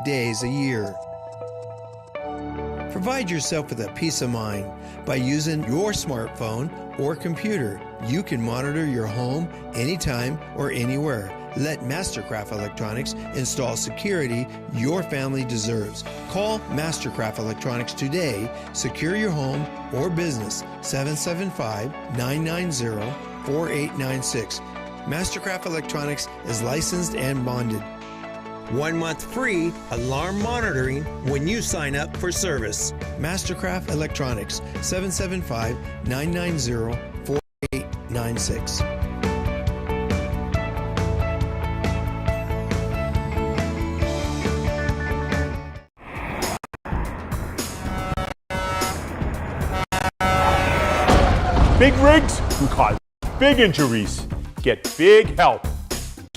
days a year. Provide yourself with a peace of mind by using your smartphone or computer. You can monitor your home anytime or anywhere. Let Mastercraft Electronics install security your family deserves. Call Mastercraft Electronics today. Secure your home or business. 775-990-4896. Mastercraft Electronics is licensed and bonded. 1 month free alarm monitoring when you sign up for service. Mastercraft Electronics, 775-990-4896. Big rigs can cause big injuries. Get big help.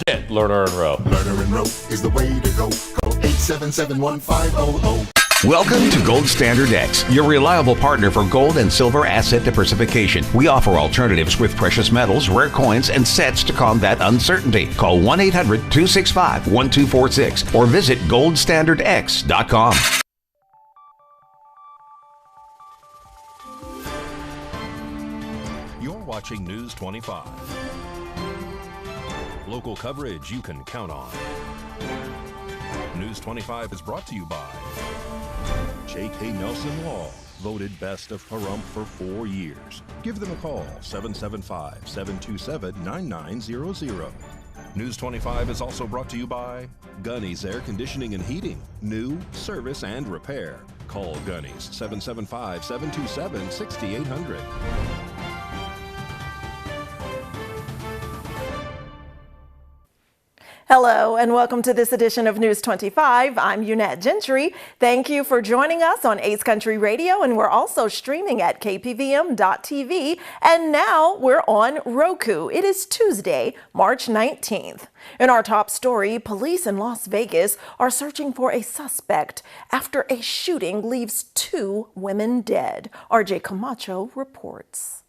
Get Lerner and Rowe. Lerner and Rowe is the way to go. Call 877-1500. Welcome to Gold Standard X, your reliable partner for gold and silver asset diversification. We offer alternatives with precious metals, rare coins, and sets to combat uncertainty. Call 1-800-265-1246 or visit goldstandardx.com. You're watching News 25. Local coverage you can count on. News 25 is brought to you by J.K. Nelson Law, voted best of Pahrump for 4 years. Give them a call, 775-727-9900. News 25 is also brought to you by Gunny's Air Conditioning and Heating. New, service, and repair. Call Gunny's, 775-727-6800. Hello and welcome to this edition of News 25. I'm Unette Gentry. Thank you for joining us on Ace Country Radio, and we're also streaming at KPVM.TV, and now we're on Roku. It is Tuesday, March 19th. In our top story, police in Las Vegas are searching for a suspect after a shooting leaves 2 women dead. RJ Camacho reports.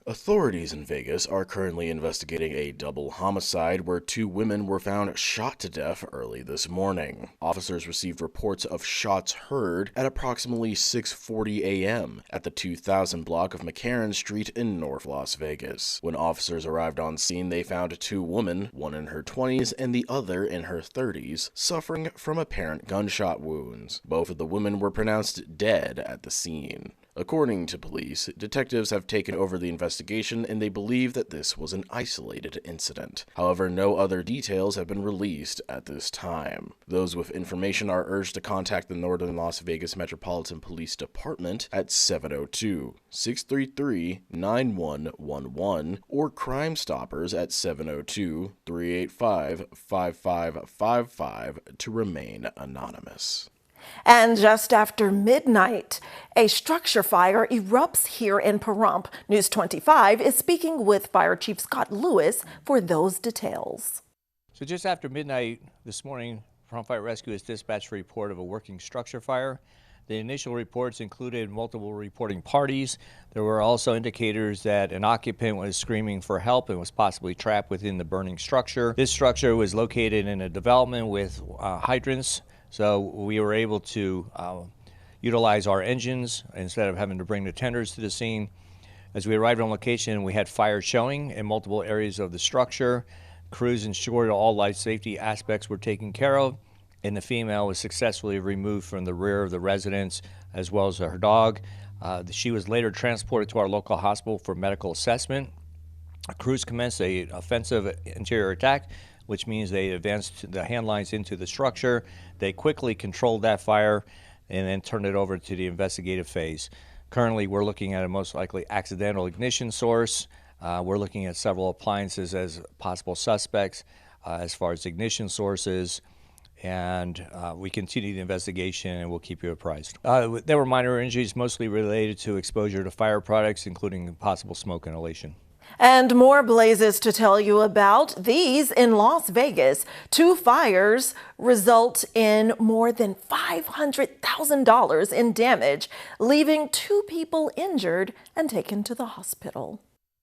Authorities in Vegas are currently investigating a double homicide where 2 women were found shot to death early this morning. Officers received reports of shots heard at approximately 6:40 a.m. at the 2000 block of McCarran Street in North Las Vegas. When officers arrived on scene, they found 2 women, one in her 20s and the other in her 30s, suffering from apparent gunshot wounds. Both of the women were pronounced dead at the scene. According to police, detectives have taken over the investigation and they believe that this was an isolated incident. However, no other details have been released at this time. Those with information are urged to contact the Northern Las Vegas Metropolitan Police Department at 702-633-9111 or Crime Stoppers at 702-385-5555 to remain anonymous. And just after midnight, a structure fire erupts here in Pahrump. News 25 is speaking with Fire Chief Scott Lewis for those details. So just after midnight this morning, Pahrump Fire Rescue has dispatched a report of a working structure fire. The initial reports included multiple reporting parties. There were also indicators that an occupant was screaming for help and was possibly trapped within the burning structure. This structure was located in a development with hydrants. So we were able to utilize our engines instead of having to bring the tenders to the scene. As we arrived on location, we had fire showing in multiple areas of the structure. Crews ensured all life safety aspects were taken care of, and the female was successfully removed from the rear of the residence as well as her dog. She was later transported to our local hospital for medical assessment. Crews commenced an offensive interior attack, which means they advanced the hand lines into the structure. They quickly controlled that fire and then turned it over to the investigative phase. Currently, we're looking at a most likely accidental ignition source. We're looking at several appliances as possible suspects as far as ignition sources, and we continue the investigation and we'll keep you apprised. There were minor injuries mostly related to exposure to fire products, including possible smoke inhalation. And more blazes to tell you about. These in Las Vegas. 2 fires result in more than $500,000 in damage, leaving 2 people injured and taken to the hospital.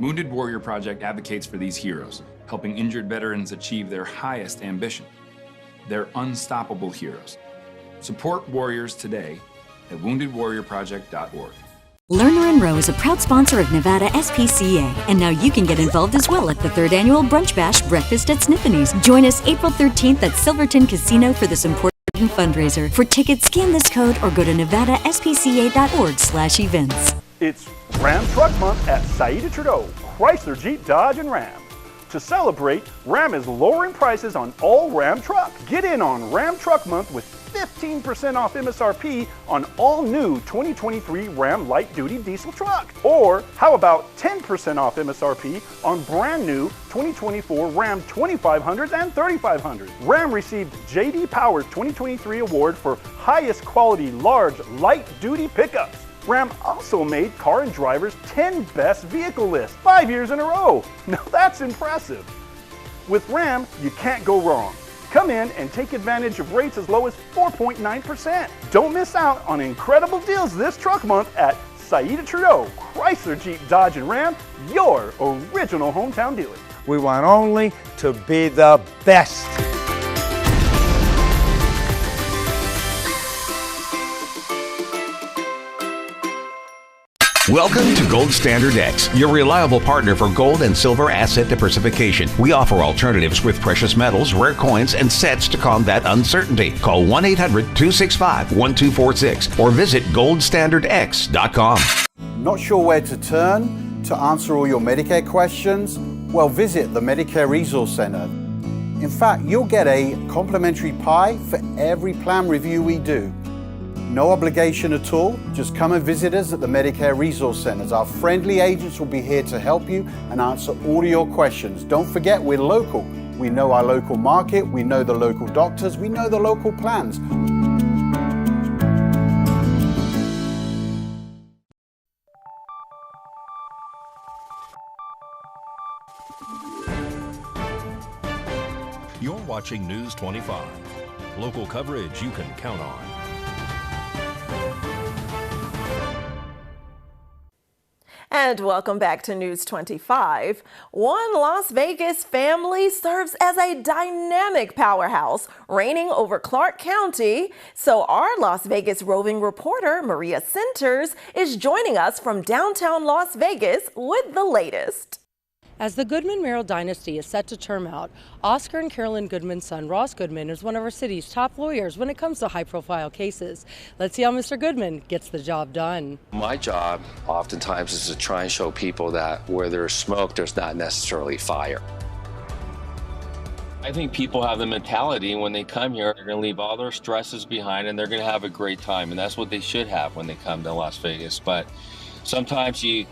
Wounded Warrior Project advocates for these heroes, helping injured veterans achieve their highest ambition. They're unstoppable heroes. Support warriors today at woundedwarriorproject.org. Lerner and Rowe is a proud sponsor of Nevada SPCA, and now you can get involved as well at the 3rd Annual Brunch Bash Breakfast at Sniffany's. Join us April 13th at Silverton Casino for this important fundraiser. For tickets, scan this code or go to nevadaspca.org/events. It's Ram Truck Month at Saida Trudeau, Chrysler, Jeep, Dodge, and Ram. To celebrate, Ram is lowering prices on all Ram trucks. Get in on Ram Truck Month with 15% off MSRP on all new 2023 Ram Light Duty Diesel truck. Or how about 10% off MSRP on brand new 2024 Ram 2500s and 3500s. Ram received J.D. Power's 2023 award for highest quality large light duty pickups. Ram also made Car and Driver's 10 Best Vehicle list 5 years in a row. Now that's impressive. With Ram, you can't go wrong. Come in and take advantage of rates as low as 4.9%. Don't miss out on incredible deals this truck month at Saida Trudeau, Chrysler, Jeep, Dodge, and Ram, your original hometown dealer. We want only to be the best. Welcome to Gold Standard X, your reliable partner for gold and silver asset diversification. We offer alternatives with precious metals, rare coins, and sets to combat uncertainty. Call 1-800-265-1246 or visit goldstandardx.com. Not sure where to turn to answer all your Medicare questions? Well, visit the Medicare Resource Center. In fact, you'll get a complimentary pie for every plan review we do. No obligation at all. Just come and visit us at the Medicare Resource Centers. Our friendly agents will be here to help you and answer all of your questions. Don't forget, we're local. We know our local market, we know the local doctors, we know the local plans. You're watching News 25. Local coverage you can count on. And welcome back to News 25. One Las Vegas family serves as a dynamic powerhouse, reigning over Clark County. So our Las Vegas roving reporter, Maria Centers, is joining us from downtown Las Vegas with the latest. As the Goodman-Merrill dynasty is set to term out, Oscar and Carolyn Goodman's son, Ross Goodman, is one of our city's top lawyers when it comes to high-profile cases. Let's see how Mr. Goodman gets the job done. My job oftentimes is to try and show people that where there's smoke, there's not necessarily fire. I think people have the mentality when they come here, they're going to leave all their stresses behind and they're going to have a great time. And that's what they should have when they come to Las Vegas. But sometimes you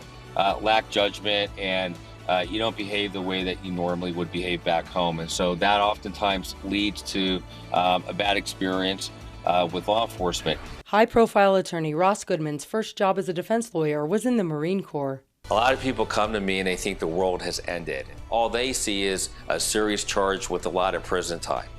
lack judgment and you don't behave the way that you normally would behave back home. And so that oftentimes leads to a bad experience with law enforcement. High-profile attorney Ross Goodman's first job as a defense lawyer was in the Marine Corps. A lot of people come to me and they think the world has ended. All they see is a serious charge with a lot of prison time.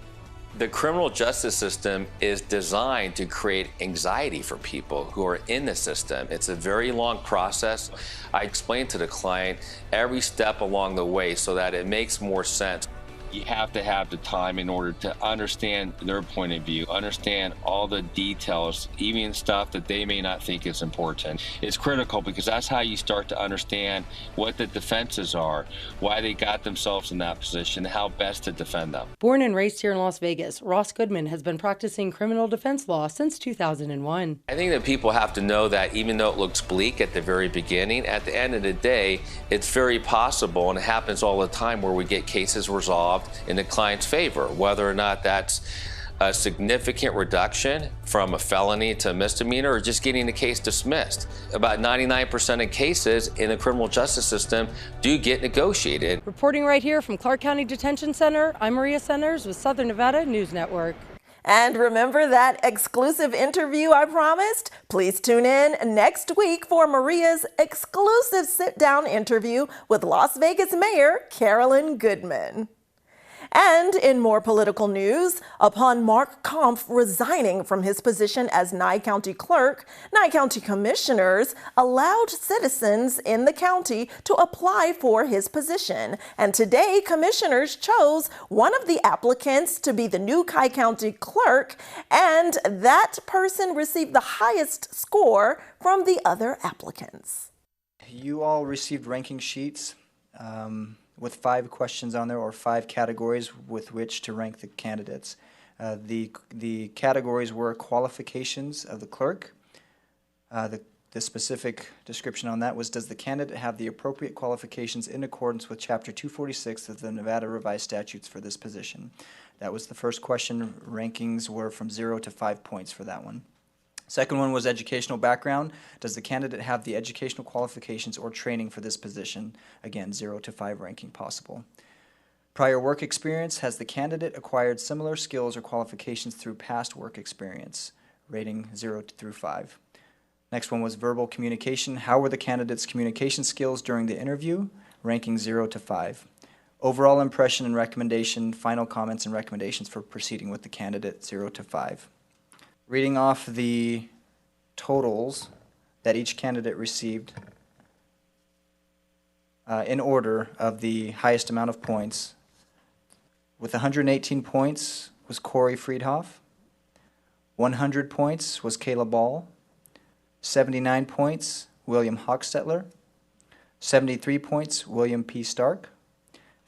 The criminal justice system is designed to create anxiety for people who are in the system. It's a very long process. I explain to the client every step along the way so that it makes more sense. You have to have the time in order to understand their point of view, understand all the details, even stuff that they may not think is important. It's critical because that's how you start to understand what the defenses are, why they got themselves in that position, how best to defend them. Born and raised here in Las Vegas, Ross Goodman has been practicing criminal defense law since 2001. I think that people have to know that even though it looks bleak at the very beginning, at the end of the day, it's very possible, and it happens all the time, where we get cases resolved in the client's favor, whether or not that's a significant reduction from a felony to a misdemeanor or just getting the case dismissed. About 99% of cases in the criminal justice system do get negotiated. Reporting right here from Clark County Detention Center, I'm Maria Centers with Southern Nevada News Network. And remember that exclusive interview I promised? Please tune in next week for Maria's exclusive sit-down interview with Las Vegas Mayor Carolyn Goodman. And in more political news, upon Mark Kampf resigning from his position as Nye County Clerk, Nye County Commissioners allowed citizens in the county to apply for his position. And today, Commissioners chose one of the applicants to be the new Nye County Clerk, and that person received the highest score from the other applicants. You all received ranking sheets with 5 questions on there, or 5 categories with which to rank the candidates. The categories were qualifications of the clerk. The specific description on that was, does the candidate have the appropriate qualifications in accordance with Chapter 246 of the Nevada Revised Statutes for this position? That was the first question. Rankings were from 0 to 5 points for that one. Second one was educational background. Does the candidate have the educational qualifications or training for this position? Again, 0 to 5 ranking possible. Prior work experience. Has the candidate acquired similar skills or qualifications through past work experience? Rating 0 through 5. Next one was verbal communication. How were the candidate's communication skills during the interview? Ranking 0 to 5. Overall impression and recommendation. Final comments and recommendations for proceeding with the candidate, 0 to 5. Reading off the totals that each candidate received in order of the highest amount of points. With 118 points was Corey Friedhoff. 100 points was Kayla Ball. 79 points, William Hochstetler. 73 points, William P. Stark.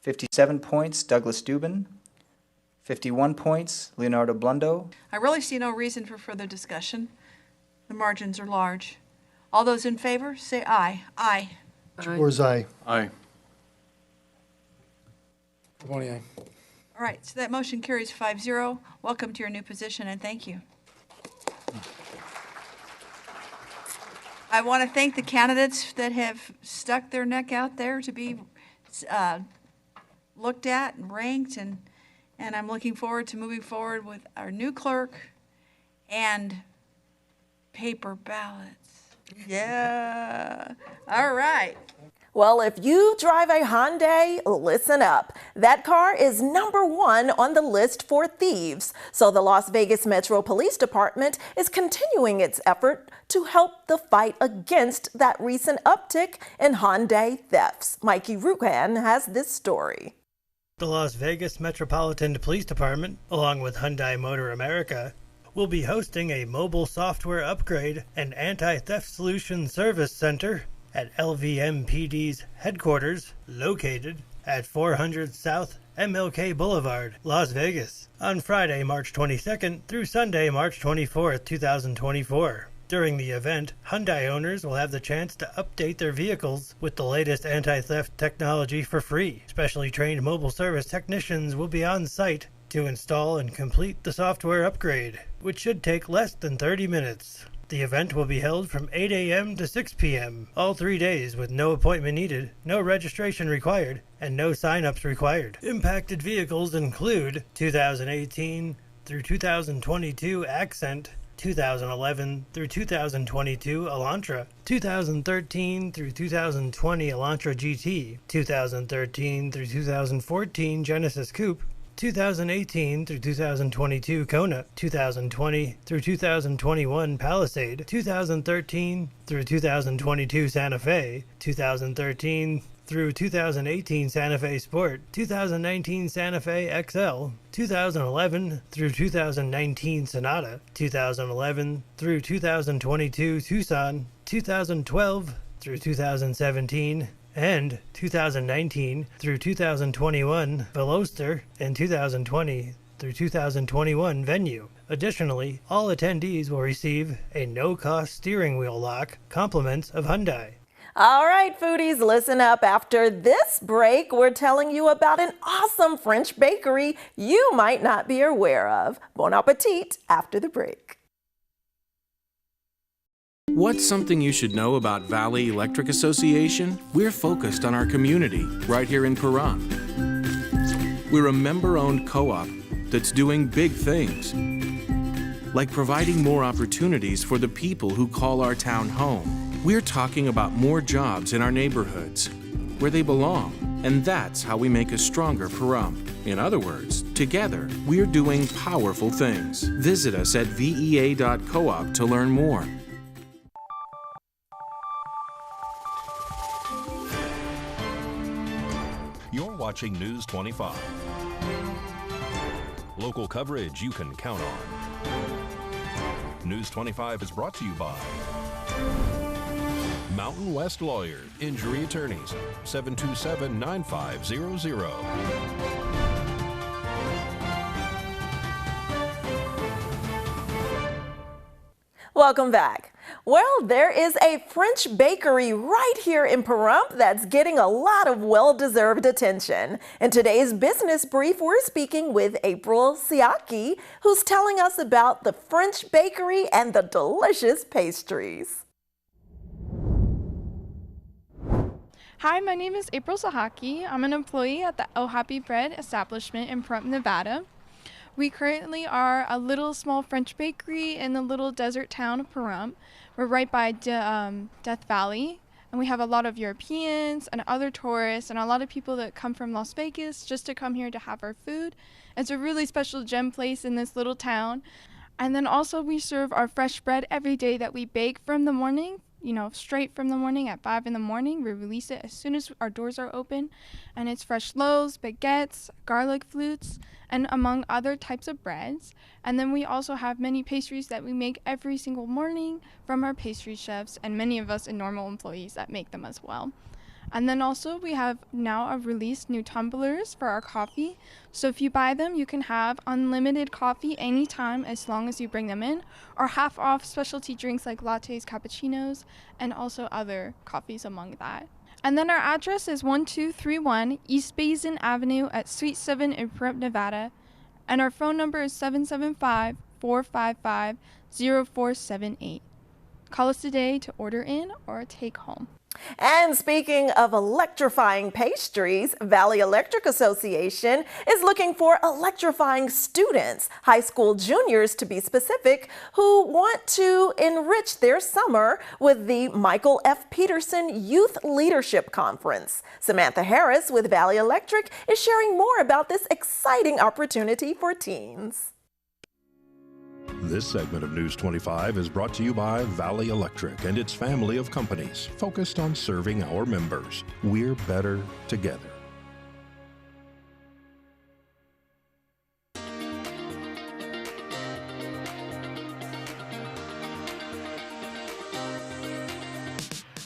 57 points, Douglas Dubin. 51 points, Leonardo Blundo. I really see no reason for further discussion. The margins are large. All those in favor, say aye. Aye. Jawor's aye. Aye. Cavoni, aye. All right, so that motion carries 5-0. Welcome to your new position, and thank you. I want to thank the candidates that have stuck their neck out there to be looked at and ranked, and I'm looking forward to moving forward with our new clerk and paper ballots. Yeah. All right. Well, if you drive a Hyundai, listen up. That car is #1 on the list for thieves. So the Las Vegas Metro Police Department is continuing its effort to help the fight against that recent uptick in Hyundai thefts. Mikey Rukan has this story. The Las Vegas Metropolitan Police Department, along with Hyundai Motor America, will be hosting a mobile software upgrade and anti-theft solution service center at LVMPD's headquarters, located at 400 South MLK Boulevard, Las Vegas, on Friday, March 22nd through Sunday, March 24th, 2024. During the event, Hyundai owners will have the chance to update their vehicles with the latest anti-theft technology for free. Specially trained mobile service technicians will be on site to install and complete the software upgrade, which should take less than 30 minutes. The event will be held from 8 a.m. to 6 p.m. all 3 days with no appointment needed, no registration required, and no sign-ups required. Impacted vehicles include 2018 through 2022 Accent, 2011 through 2022 Elantra, 2013 through 2020 Elantra GT, 2013 through 2014 Genesis Coupe, 2018 through 2022 Kona, 2020 through 2021 Palisade, 2013 through 2022 Santa Fe, 2013 through 2018 Santa Fe Sport, 2019 Santa Fe XL, 2011 through 2019 Sonata, 2011 through 2022 Tucson, 2012 through 2017, and 2019 through 2021 Veloster, and 2020 through 2021 Venue. Additionally, all attendees will receive a no-cost steering wheel lock, compliments of Hyundai. All right, foodies, listen up. After this break, we're telling you about an awesome French bakery you might not be aware of. Bon appetit after the break. What's something you should know about Valley Electric Association? We're focused on our community right here in Pahrump. We're a member-owned co-op that's doing big things, like providing more opportunities for the people who call our town home. We're talking about more jobs in our neighborhoods, where they belong, and that's how we make a stronger Pahrump. In other words, together, we're doing powerful things. Visit us at vea.coop to learn more. You're watching News 25. Local coverage you can count on. News 25 is brought to you by Mountain West Lawyer, Injury Attorneys, 727-9500. Welcome back. Well, there is a French bakery right here in Pahrump that's getting a lot of well-deserved attention. In today's business brief, we're speaking with April Siaki, who's telling us about the French bakery and the delicious pastries. Hi, my name is April Sahaki. I'm an employee at the Oh Happy Bread establishment in Pahrump, Nevada. We currently are a little small French bakery in the little desert town of Pahrump. We're right by Death Valley, and we have a lot of Europeans and other tourists and a lot of people that come from Las Vegas just to come here to have our food. It's a really special gem place in this little town. And then also we serve our fresh bread every day that we bake from the morning. Straight from the morning at 5 in the morning. We release it as soon as our doors are open. And it's fresh loaves, baguettes, garlic flutes, and among other types of breads. And then we also have many pastries that we make every single morning from our pastry chefs and many of us and normal employees that make them as well. And then also we have now released new tumblers for our coffee. So if you buy them, you can have unlimited coffee anytime as long as you bring them in, or half off specialty drinks like lattes, cappuccinos, and also other coffees among that. And then our address is 1231 East Basin Avenue at Suite 7 in Pahrump, Nevada. And our phone number is 775-455-0478. Call us today to order in or take home. And speaking of electrifying pastries, Valley Electric Association is looking for electrifying students, high school juniors to be specific, who want to enrich their summer with the Michael F. Peterson Youth Leadership Conference. Samantha Harris with Valley Electric is sharing more about this exciting opportunity for teens. This segment of News 25 is brought to you by Valley Electric and its family of companies focused on serving our members. We're better together.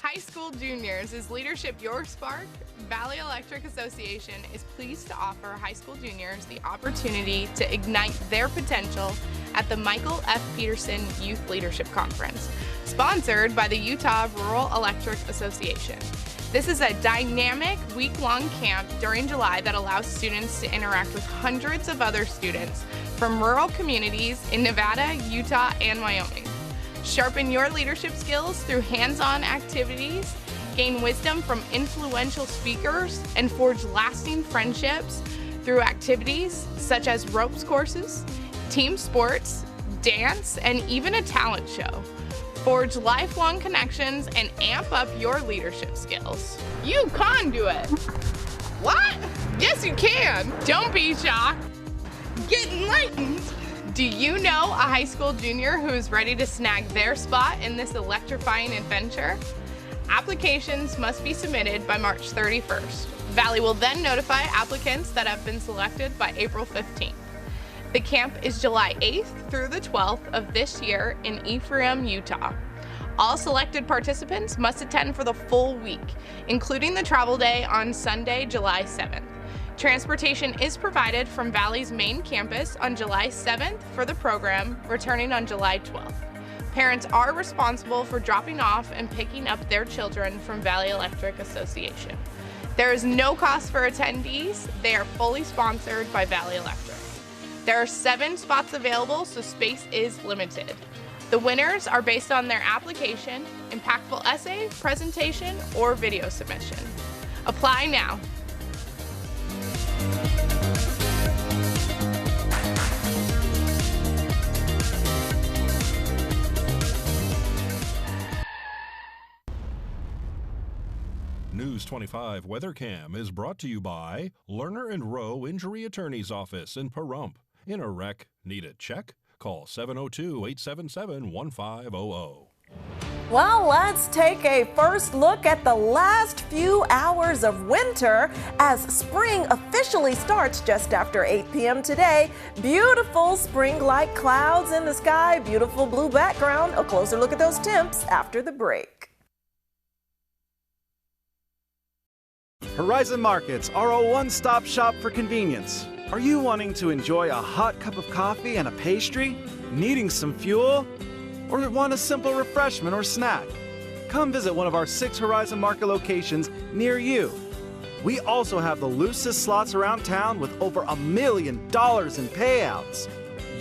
High school juniors, is leadership your spark? Valley Electric Association is pleased to offer high school juniors the opportunity to ignite their potential at the Michael F. Peterson Youth Leadership Conference, sponsored by the Utah Rural Electric Association. This is a dynamic week-long camp during July that allows students to interact with hundreds of other students from rural communities in Nevada, Utah, and Wyoming. Sharpen your leadership skills through hands-on activities, gain wisdom from influential speakers, and forge lasting friendships through activities such as ropes courses, team sports, dance, and even a talent show. Forge lifelong connections and amp up your leadership skills. You can do it. What? Yes, you can. Don't be shocked. Get enlightened. Do you know a high school junior who is ready to snag their spot in this electrifying adventure? Applications must be submitted by March 31st. Valley will then notify applicants that have been selected by April 15th. The camp is July 8th through the 12th of this year in Ephraim, Utah. All selected participants must attend for the full week, including the travel day on Sunday, July 7th. Transportation is provided from Valley's main campus on July 7th for the program, returning on July 12th. Parents are responsible for dropping off and picking up their children from Valley Electric Association. There is no cost for attendees. They are fully sponsored by Valley Electric. There are 7 spots available, so space is limited. The winners are based on their application, impactful essay, presentation, or video submission. Apply now. News 25 WeatherCam is brought to you by Lerner and Rowe Injury Attorney's Office in Pahrump. In a wreck, need a check? Call 702-877-1500. Well, let's take a first look at the last few hours of winter as spring officially starts just after 8 p.m. today. Beautiful spring-like clouds in the sky, beautiful blue background. A closer look at those temps after the break. Horizon Markets are a one-stop shop for convenience. Are you wanting to enjoy a hot cup of coffee and a pastry? Needing some fuel? Or want a simple refreshment or snack? Come visit one of our 6 Horizon Market locations near you. We also have the loosest slots around town with over $1 million in payouts.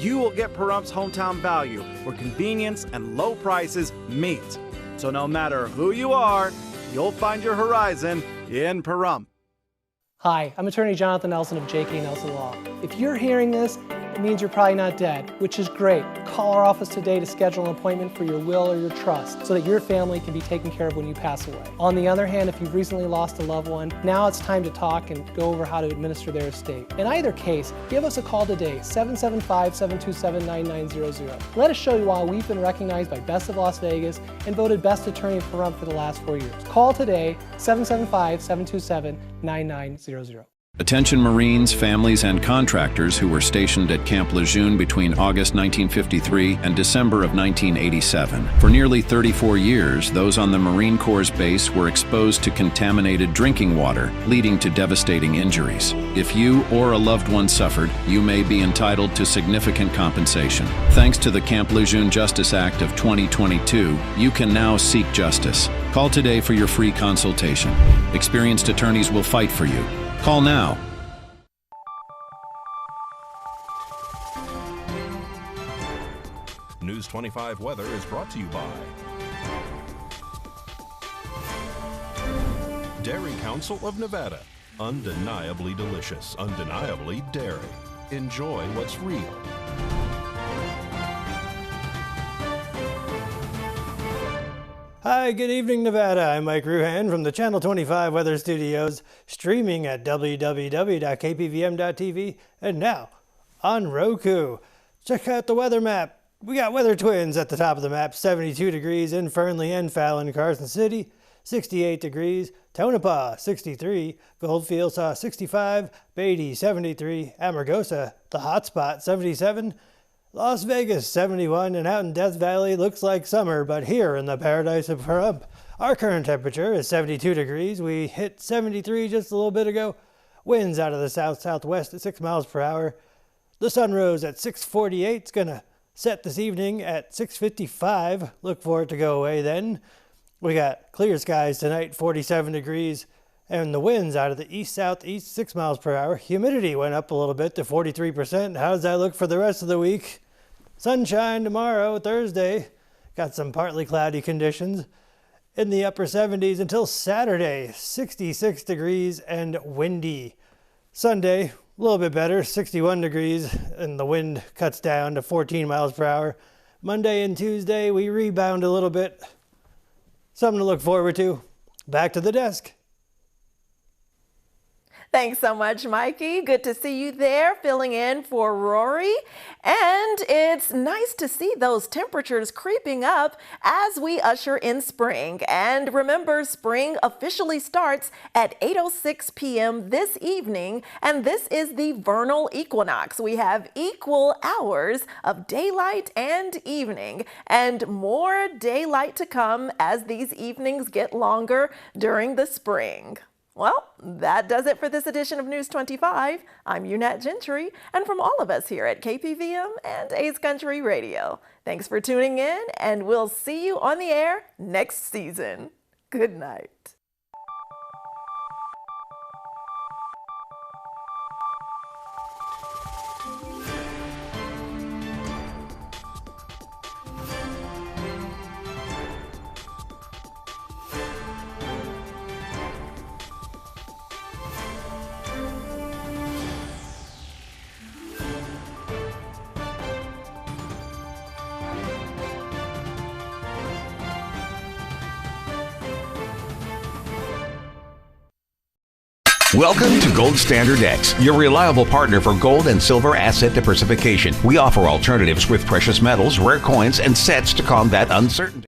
You will get Pahrump's hometown value, where convenience and low prices meet. So no matter who you are, you'll find your Horizon in Pahrump. Hi, I'm attorney Jonathan Nelson of J.K. Nelson Law. If you're hearing this, it means you're probably not dead, which is great. Call our office today to schedule an appointment for your will or your trust so that your family can be taken care of when you pass away. On the other hand, if you've recently lost a loved one, now it's time to talk and go over how to administer their estate. In either case, give us a call today, 775-727-9900. Let us show you why we've been recognized by Best of Las Vegas and voted Best Attorney of Pahrump for the last 4 years. Call today, 775-727-9900. Attention Marines, families, and contractors who were stationed at Camp Lejeune between August 1953 and December of 1987. For nearly 34 years, those on the Marine Corps base were exposed to contaminated drinking water, leading to devastating injuries. If you or a loved one suffered, you may be entitled to significant compensation. Thanks to the Camp Lejeune Justice Act of 2022, you can now seek justice. Call today for your free consultation. Experienced attorneys will fight for you. Call now. News 25 weather is brought to you by Dairy Council of Nevada. Undeniably delicious, undeniably dairy. Enjoy what's real. Hi, good evening, Nevada. I'm Mike Ruhan from the Channel 25 Weather Studios, streaming at www.kpvm.tv and now on Roku. Check out the weather map. We got weather twins at the top of the map, 72 degrees in Fernley and Fallon, Carson City, 68 degrees, Tonopah, 63, Goldfield saw 65, Beatty, 73, Amargosa, the hot spot, 77, Las Vegas, 71, and out in Death Valley looks like summer, but here in the paradise of Pahrump, our current temperature is 72 degrees. We hit 73 just a little bit ago. Winds out of the south-southwest at 6 miles per hour. The sun rose at 6:48. It's going to set this evening at 6:55. Look for it to go away then. We got clear skies tonight, 47 degrees, and the winds out of the east-southeast, 6 miles per hour. Humidity went up a little bit to 43%. How does that look for the rest of the week? Sunshine tomorrow, Thursday. Got some partly cloudy conditions in the upper 70s until Saturday, 66 degrees and windy. Sunday, a little bit better, 61 degrees, and the wind cuts down to 14 miles per hour. Monday and Tuesday, we rebound a little bit. Something to look forward to. Back to the desk. Thanks so much, Mikey. Good to see you there, filling in for Rory. And it's nice to see those temperatures creeping up as we usher in spring. And remember, spring officially starts at 8:06 p.m. this evening, and this is the vernal equinox. We have equal hours of daylight and evening, and more daylight to come as these evenings get longer during the spring. Well, that does it for this edition of News 25. I'm Unette Gentry, and from all of us here at KPVM and A's Country Radio, thanks for tuning in, and we'll see you on the air next season. Good night. Welcome to Gold Standard X, your reliable partner for gold and silver asset diversification. We offer alternatives with precious metals, rare coins, and sets to combat uncertainty.